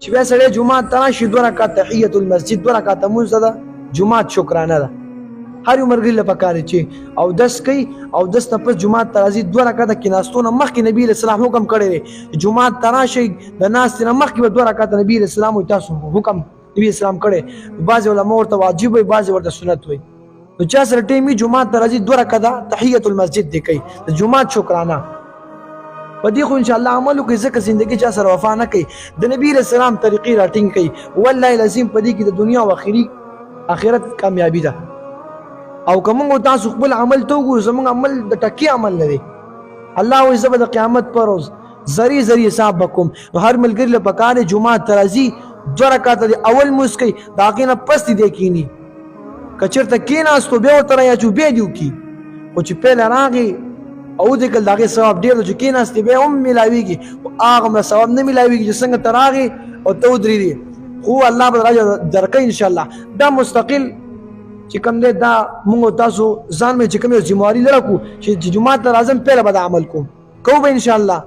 چې بیا سړی جمعات ته راشي 2 رکعات تحیت المسجد 2 رکعات لمونځ ده جمعات شکرانه ده هر یو مرګ له پکاره چې او دس کوي او دس نه پس جمعات ته راځي 2 رکعات کیناستونه مخکې نبی اسلام حکم کړی دی جمعات ته راشي د ناس نه مخکې به 2 رکعات نبی اسلام تاسو حکم نبی اسلام کړی بعض علماء ورته واجب وي بعض ورته سنت وي نو چا سره ټیمي جمعات ته راځي 2 رکعات تحیت المسجد دی کوي د جمعات شکرانه په دې خو ان شاء الله عمل کوي ځکه زندگی چا سره وفا نه کوي د نبی رسول الله طریقې راټینګ کوي والله لازم په دې کې د دنیا او آخرت کامیابی ده او کوم تاسو خپل عمل ته وګورئ زموږ عمل د ټکی عمل نه دی الله وایي زه به د قیامت پر ورځ زری زری حساب وکوم نو هر ملګری له پکاره جمعات ته راځي 2 رکعات د اول مونځ کوي د هغې نه پس دی کینی که چېرته کېناستو بیا ورته رایاچو بیا دې وکړي خو چې پیل راغی او دې کل د هغې ثواب ډېر چې کېناستې بیا هم میلاویږي خو هغه همله ثواب نه میلاویږي چې څنګه ته راغې او ته ودرېدې خو الله به راجه درکوي انشاءالله دا مستقل چې کوم دی دا مونږ تاسو ځان مې چې کوم یو ذمهواري لره کړو چې جومات ته راځم پیله به دا عمل کوم به انشاءالله